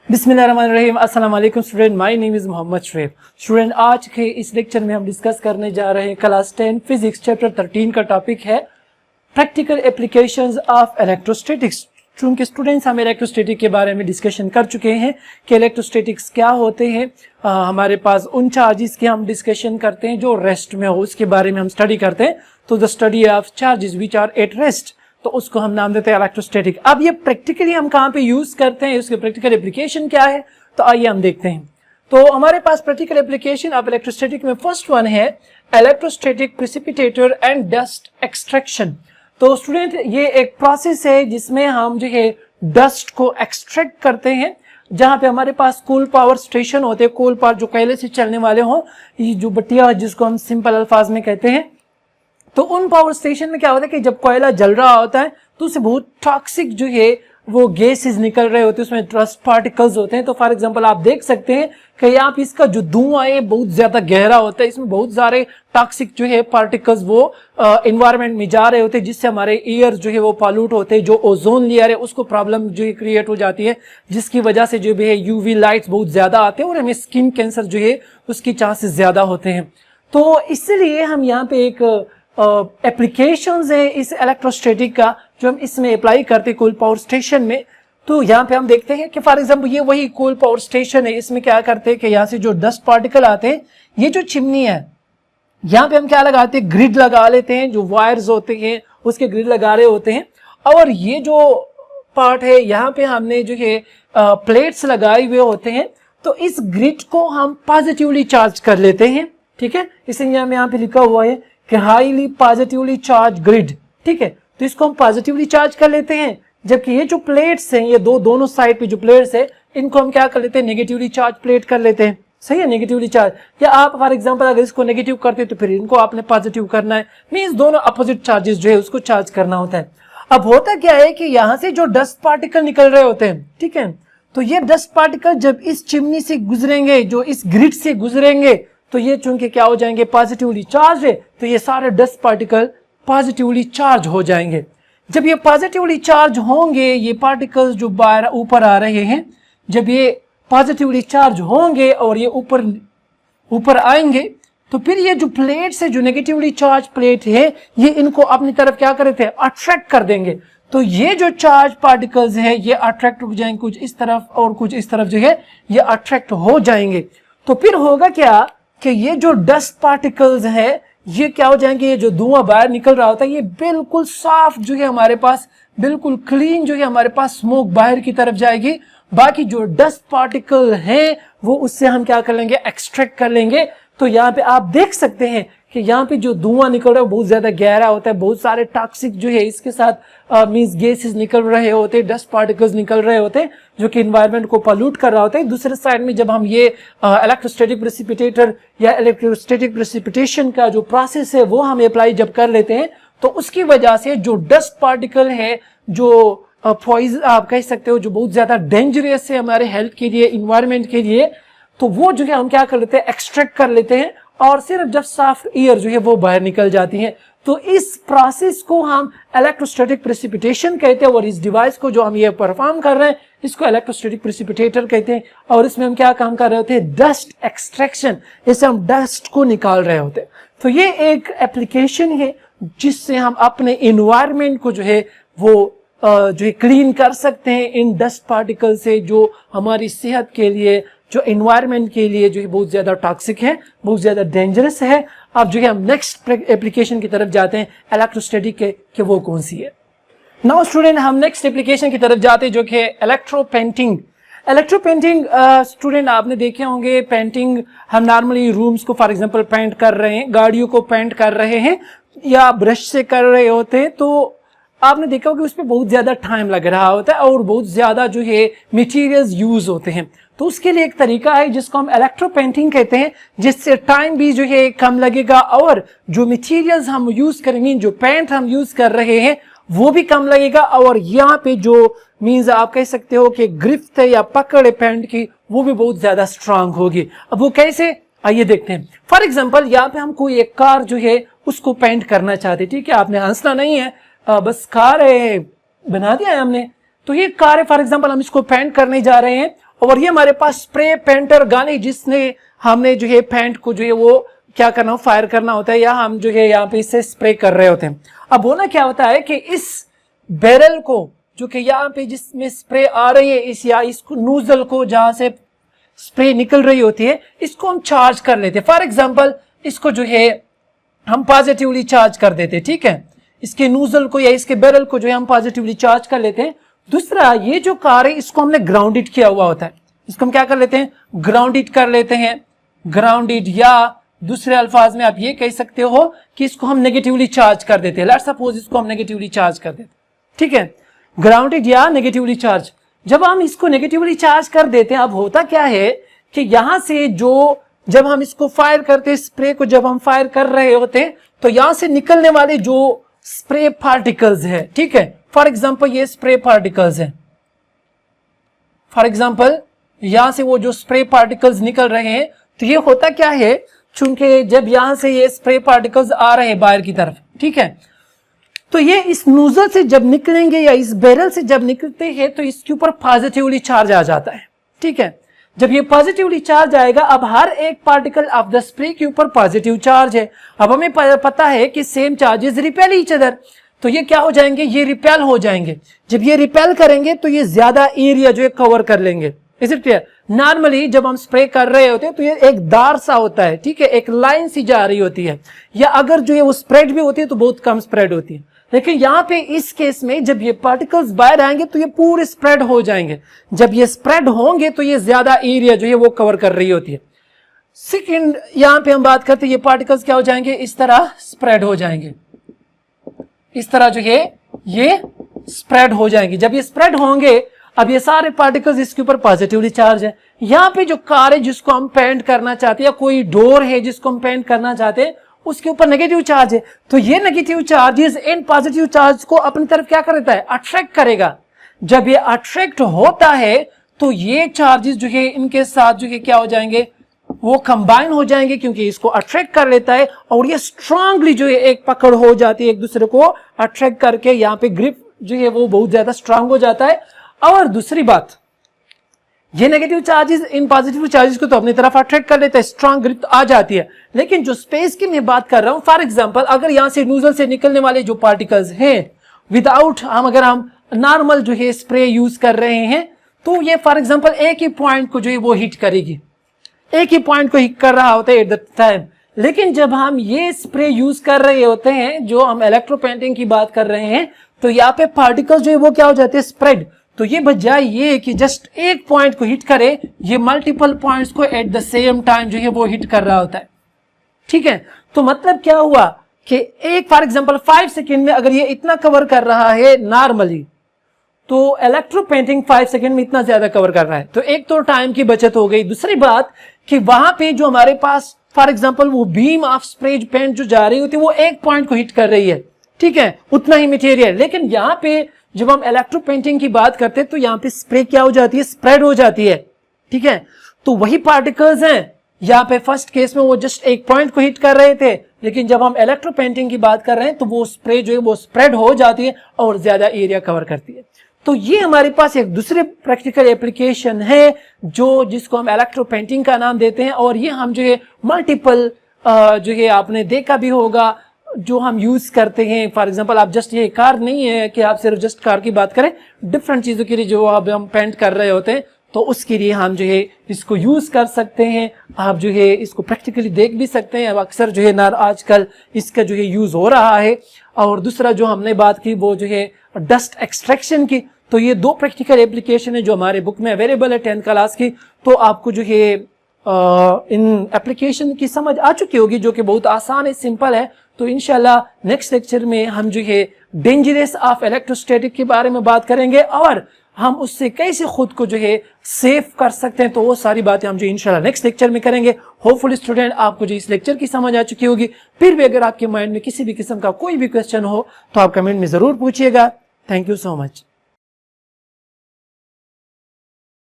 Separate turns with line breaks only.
बिस्मिल्लाहिर्रहमानिर्रहीम। अस्सलाम वालेकुम student, my name is Mohammad Shoaib. Student, आज के इस लेक्चर में हम डिस्कस करने जा रहे हैं क्लास 10 फिजिक्स चैप्टर 13 का टॉपिक है प्रैक्टिकल एप्लीकेशंस ऑफ इलेक्ट्रोस्टैटिक्स। चूंकि स्टूडेंट्स हम इलेक्ट्रोस्टैटिक के बारे में डिस्कशन कर चुके हैं कि इलेक्ट्रोस्टैटिक्स क्या होते हैं, हमारे पास उन चार्जेस की हम डिस्कशन करते हैं जो रेस्ट में हो, उसके बारे में हम स्टडी करते हैं। तो the study of charges which are at rest, तो उसको हम नाम देते हैं इलेक्ट्रोस्टैटिक। अब ये प्रैक्टिकली हम कहाँ पे यूज करते हैं, उसके प्रैक्टिकल एप्लीकेशन क्या है, तो आइए हम देखते हैं। तो हमारे पास प्रैक्टिकल एप्लीकेशन ऑफ इलेक्ट्रोस्टैटिक में फर्स्ट वन है electrostatic precipitator and dust extraction. तो स्टूडेंट, ये एक प्रोसेस है जिसमें हम जो है डस्ट को एक्सट्रैक्ट करते हैं। जहां पे हमारे पास कोल पावर स्टेशन होते हैं, कोल पावर जो कोयले से चलने वाले हों, ये जो बटिया जिसको हम सिंपल अल्फाज में कहते हैं। तो उन पावर स्टेशन में क्या होता है कि जब कोयला जल रहा होता है तो उससे बहुत टॉक्सिक जो है वो गैसेस निकल रहे होते हैं, उसमें डस्ट पार्टिकल्स होते हैं। तो फॉर एग्जांपल आप देख सकते हैं कि यहाँ पे इसका जो धुआं है बहुत ज्यादा गहरा होता है, इसमें बहुत सारे टॉक्सिक जो है पार्टिकल्स वो एनवायरनमेंट में जा रहे होते हैं, जिससे हमारे एयर जो है वो पॉल्यूट होते हैं। जो ओजोन लेयर है उसको प्रॉब्लम जो है क्रिएट हो जाती है, जिसकी वजह से जो भी है यूवी लाइट्स बहुत ज्यादा आते हैं और हमें स्किन कैंसर जो है उसकी चांसेस ज्यादा होते हैं। तो इसलिए हम यहाँ पे एक एप्लीकेशंस है इस इलेक्ट्रोस्टैटिक का जो हम इसमें अप्लाई करते हैं कोल पावर स्टेशन में। तो यहाँ पे हम देखते हैं कि फॉर एग्जांपल ये वही कोल पावर स्टेशन है, इसमें क्या करते हैं कि यहाँ से जो डस्ट पार्टिकल आते हैं, ये जो चिमनी है यहाँ पे हम क्या लगाते हैं, ग्रिड लगा लेते हैं, जो वायर्स होते हैं उसके ग्रिड लगा रहे होते हैं। और ये जो पार्ट है यहाँ पे हमने जो है प्लेट्स लगाए हुए होते हैं। तो इस ग्रिड को हम पॉजिटिवली चार्ज कर लेते हैं, ठीक है। इसलिए यहाँ पे लिखा हुआ है कि हाईली पॉजिटिवली चार्ज ग्रिड, ठीक है। तो इसको हम पॉजिटिवली चार्ज कर लेते हैं, जबकि ये जो प्लेट्स हैं, ये दोनों साइड पे जो प्लेट्स है, इनको हम क्या कर लेते हैं, नेगेटिवली चार्ज प्लेट कर लेते हैं, सही है, नेगेटिवली चार्ज। या आप फॉर एग्जांपल अगर इसको नेगेटिव करते हैं तो फिर इनको आपने पॉजिटिव करना है, मींस दोनों अपोजिट चार्जेस जो है उसको चार्ज करना होता है। अब होता क्या है कि यहाँ से जो डस्ट पार्टिकल निकल रहे होते हैं, ठीक है, तो ये डस्ट पार्टिकल जब इस चिमनी से गुजरेंगे, जो इस ग्रिड से गुजरेंगे, तो ये चूंकि क्या हो जाएंगे, पॉजिटिवली चार्ज है, तो ये सारे डस्ट पार्टिकल पॉजिटिवली चार्ज हो जाएंगे। जब ये पॉजिटिवली चार्ज होंगे, ये पार्टिकल्स जो बाहर ऊपर आ रहे हैं, जब ये पॉजिटिवली चार्ज होंगे और ये ऊपर आएंगे, तो फिर ये जो प्लेट्स है, जो नेगेटिवली चार्ज प्लेट है, ये इनको अपनी तरफ क्या करते हैं, अट्रैक्ट कर देंगे। तो ये जो चार्ज पार्टिकल्स है ये अट्रैक्ट हो जाएंगे, कुछ इस तरफ और कुछ इस तरफ जो है ये अट्रैक्ट हो जाएंगे। तो फिर होगा क्या कि ये जो डस्ट पार्टिकल्स है ये क्या हो जाएंगे, ये जो धुआं बाहर निकल रहा होता है ये बिल्कुल साफ जो है हमारे पास, बिल्कुल क्लीन जो है हमारे पास स्मोक बाहर की तरफ जाएगी। बाकी जो डस्ट पार्टिकल है वो उससे हम क्या कर लेंगे, एक्सट्रैक्ट कर लेंगे। तो यहाँ पे आप देख सकते हैं कि यहाँ पे जो धुआं निकल रहा है बहुत ज्यादा गहरा होता है, बहुत सारे टॉक्सिक जो है इसके साथ मींस गैसेस निकल रहे होते हैं, डस्ट पार्टिकल्स निकल रहे होते हैं जो कि एनवायरनमेंट को पॉल्यूट कर रहा होता है। दूसरे साइड में जब हम ये इलेक्ट्रोस्टैटिक प्रेसिपिटेटर या इलेक्ट्रोस्टैटिक प्रेसिपिटेशन का जो प्रोसेस है वो हम अप्लाई जब कर लेते हैं, तो उसकी वजह से जो डस्ट पार्टिकल है, जो पॉइजन आप कह सकते हो, जो बहुत ज्यादा डेंजरस है हमारे हेल्थ के लिए, इन्वायरमेंट के लिए, तो वो जो है हम क्या कर लेते हैं, एक्सट्रैक्ट कर लेते हैं और सिर्फ जब साफ एयर जो है वो बाहर निकल जाती है। तो इस प्रोसेस को हम इलेक्ट्रोस्टैटिक प्रेसिपिटेशन कहते हैं और इस डिवाइस को जो हम ये परफॉर्म कर रहे हैं इसको इलेक्ट्रोस्टैटिक प्रेसिपिटेटर कहते हैं। और इसमें हम क्या काम कर रहे होते हैं, डस्ट एक्सट्रैक्शन, इससे हम डस्ट को निकाल रहे होते हैं। तो ये एक एप्लीकेशन है जिससे हम अपने इन्वायरमेंट को जो है वो जो है क्लीन कर सकते हैं इन डस्ट पार्टिकल से, जो हमारी सेहत के लिए, जो एनवायरनमेंट के लिए जो है बहुत ज्यादा टॉक्सिक है, बहुत ज्यादा डेंजरस है। अब जो है हम नेक्स्ट एप्लीकेशन की तरफ जाते हैं इलेक्ट्रोस्टैटिक के कि वो कौन सी है। नाउ स्टूडेंट, हम नेक्स्ट एप्लीकेशन की तरफ जाते हैं जो कि इलेक्ट्रो पेंटिंग। स्टूडेंट, आपने देखे होंगे पेंटिंग, हम नॉर्मली रूम्स को फॉर एग्जांपल पेंट कर रहे हैं, गाड़ियों को पेंट कर रहे हैं या ब्रश से कर रहे होते हैं, तो आपने देखा होगा उस पर बहुत ज्यादा टाइम लग रहा होता है और बहुत ज्यादा जो है मटेरियल्स यूज होते हैं। तो उसके लिए एक तरीका है जिसको हम इलेक्ट्रो पेंटिंग कहते हैं, जिससे टाइम भी जो है कम लगेगा और जो मटेरियल्स हम यूज करेंगे, जो पेंट हम यूज कर रहे हैं वो भी कम लगेगा। और यहाँ पे जो मीन्स आप कह सकते हो कि गिरफ्त है या पकड़ है पेंट की, वो भी बहुत ज्यादा स्ट्रांग होगी। अब वो कैसे, आइए देखते हैं। फॉर एग्जाम्पल यहाँ पे हम कोई एक कार जो है उसको पेंट करना चाहते, ठीक है, आपने हंसना नहीं है, बस कार है बना दिया है हमने। तो ये कार है फॉर एग्जांपल, हम इसको पेंट करने जा रहे हैं और ये हमारे पास स्प्रे पेंटर गन है, जिसने हमने जो है पेंट को जो है वो क्या करना, फायर करना होता है, या हम जो है यहाँ पे इससे स्प्रे कर रहे होते हैं। अब होना क्या होता है कि इस बैरल को जो कि यहाँ पे जिसमें स्प्रे आ रही है, इस या इस नूजल को जहां से स्प्रे निकल रही होती है, इसको हम चार्ज कर लेते हैं। फॉर एग्जांपल इसको जो है हम पॉजिटिवली चार्ज कर देते हैं, ठीक है, इसके नूजल को या इसके बैरल को जो है हम पॉजिटिवली चार्ज कर लेते हैं। दूसरा, ये जो कार है इसको हमने ग्राउंडेड किया हुआ होता है, इसको हम क्या कर लेते हैं, ग्राउंडेड कर लेते हैं, ग्राउंडेड, या दूसरे अल्फाज में आप ये कह सकते हो कि इसको हम नेगेटिवली चार्ज कर देते हैं। लेट्स सपोज इसको हम नेगेटिवली चार्ज कर देते हैं, ठीक है, ग्राउंडेड या नेगेटिवली चार्ज। जब हम इसको नेगेटिवली चार्ज कर देते हैं, अब होता क्या है कि यहां से जो जब हम इसको फायर करते हैं, स्प्रे को जब हम फायर कर रहे होते हैं, तो यहां से निकलने वाले जो स्प्रे पार्टिकल्स है, ठीक है, फॉर एग्जांपल ये स्प्रे पार्टिकल्स है, फॉर एग्जांपल यहां से वो जो स्प्रे पार्टिकल्स निकल रहे हैं, तो ये होता क्या है, चूंकि जब यहां से ये स्प्रे पार्टिकल्स आ रहे हैं बाहर की तरफ, ठीक है, तो ये इस नूजल से जब निकलेंगे या इस बैरल से जब निकलते हैं तो इसके ऊपर पॉजिटिवली चार्ज आ जाता है, ठीक है। जब ये पॉजिटिवली चार्ज आएगा, अब हर एक पार्टिकल ऑफ द स्प्रे के ऊपर पॉजिटिव चार्ज है। अब हमें पता है कि same charges repel each other, तो ये क्या हो जाएंगे, ये रिपेल हो जाएंगे। जब ये रिपेल करेंगे तो ये ज्यादा एरिया जो है कवर कर लेंगे। Is it clear? नॉर्मली जब हम स्प्रे कर रहे होते हैं तो ये एक दार सा होता है, ठीक है, एक लाइन सी जा रही होती है, या अगर जो है वो स्प्रेड भी होती है तो बहुत कम स्प्रेड होती है। लेकिन यहाँ पे इस केस में जब ये पार्टिकल्स बाहर आएंगे तो ये पूरे स्प्रेड हो जाएंगे। जब ये स्प्रेड होंगे तो ये ज्यादा एरिया जो है वो कवर कर रही होती है। सेकंड, यहाँ पे हम बात करते हैं ये पार्टिकल्स क्या हो जाएंगे, इस तरह स्प्रेड हो जाएंगे, इस तरह जो है ये स्प्रेड हो जाएंगे। जब ये स्प्रेड होंगे, अब ये सारे पार्टिकल्स इसके ऊपर पॉजिटिवली चार्ज है। यहाँ पे जो कार है जिसको हम पेंट करना चाहते हैं, या कोई डोर है जिसको हम पेंट करना चाहते हैं, उसके ऊपर नेगेटिव चार्ज है। तो ये negative charges in positive charge को अपनी तरफ क्या करता है, अट्रैक्ट करेगा। जब ये अट्रैक्ट होता है तो ये चार्जेस जो है इनके साथ जो है क्या हो जाएंगे, वो कंबाइन हो जाएंगे, क्योंकि इसको अट्रैक्ट कर लेता है और ये स्ट्रांगली जो है एक पकड़ हो जाती है, एक दूसरे को अट्रैक्ट करके यहाँ पे ग्रिप जो है वो बहुत ज्यादा स्ट्रांग हो जाता है। और दूसरी बात, ये negative charges in positive charges को तो अपनी तरफ अट्रैक्ट कर लेता है, स्ट्रांग ग्रिप आ जाती है। लेकिन जो स्पेस की मैं बात कर रहा हूं, फॉर एग्जांपल अगर यहां से नूजल से निकलने वाले जो पार्टिकल्स हैं, विदाउट अगर हम नॉर्मल जो है स्प्रे यूज कर रहे हैं, तो ये फॉर एग्जांपल एक ही पॉइंट को जो है वो हिट करेगी, एक ही पॉइंट को हिट कर रहा होता है एट द टाइम। लेकिन जब हम ये स्प्रे यूज कर रहे होते हैं, जो हम इलेक्ट्रो पेंटिंग की बात कर रहे हैं, तो यहाँ पे पार्टिकल्स जो है वो क्या हो जाते हैं, स्प्रेड। तो ये बजाय ये कि जस्ट एक पॉइंट को हिट करे, ये मल्टीपल पॉइंट्स को एट द सेम टाइम जो है वो हिट कर रहा होता है, ठीक है। तो मतलब क्या हुआ कि एक फॉर एग्जांपल 5 सेकंड में अगर ये इतना कवर कर रहा है नॉर्मली, तो इलेक्ट्रो पेंटिंग 5 सेकंड में इतना ज्यादा कवर कर रहा है। तो एक तो टाइम की बचत हो गई। दूसरी बात कि वहां पे जो हमारे पास फॉर एग्जांपल वो बीम ऑफ स्प्रे पेंट जो जा रही होती है वो एक पॉइंट को हिट कर रही है, ठीक है, उतना ही मटेरियल। लेकिन यहाँ पे जब हम इलेक्ट्रो पेंटिंग की बात करते हैं तो यहाँ पे स्प्रे क्या हो जाती है, स्प्रेड हो जाती है, ठीक है। तो वही पार्टिकल्स हैं, यहाँ पे फर्स्ट केस में वो जस्ट एक पॉइंट को हिट कर रहे थे, लेकिन जब हम इलेक्ट्रो पेंटिंग की बात कर रहे हैं तो वो स्प्रे जो है वो स्प्रेड हो जाती है और ज्यादा एरिया कवर करती है। तो ये हमारे पास एक दूसरे प्रैक्टिकल एप्लीकेशन है जो जिसको हम इलेक्ट्रो पेंटिंग का नाम देते हैं। और ये हम जो है मल्टीपल जो है आपने देखा भी होगा जो हम यूज करते हैं। फॉर एग्जांपल आप जस्ट ये कार नहीं है कि आप सिर्फ जस्ट कार की बात करें, डिफरेंट चीजों के लिए जो अब हम पेंट कर रहे होते हैं तो उसके लिए हम जो है इसको यूज कर सकते हैं। आप जो है इसको प्रैक्टिकली देख भी सकते हैं। अब अक्सर जो है ना आजकल इसका जो है यूज हो रहा है। और दूसरा जो हमने बात की वो जो है डस्ट एक्सट्रैक्शन की, तो ये 2 प्रैक्टिकल एप्लीकेशन है जो हमारे बुक में अवेलेबल है 10th क्लास की। तो आपको जो है इन एप्लीकेशन की समझ आ चुकी होगी जो कि बहुत आसान है, सिंपल है। तो इंशाल्लाह नेक्स्ट लेक्चर में हम जो है डेंजरस ऑफ इलेक्ट्रोस्टैटिक के बारे में बात करेंगे और हम उससे कैसे खुद को जो है सेफ कर सकते हैं। तो वो सारी बातें हम जो इंशाल्लाह नेक्स्ट लेक्चर में करेंगे। होपफुली स्टूडेंट आपको जो इस लेक्चर की समझ आ चुकी होगी। फिर भी अगर आपके माइंड में किसी भी किस्म का कोई भी क्वेश्चन हो तो आप कमेंट में जरूर पूछिएगा। Thank you so much.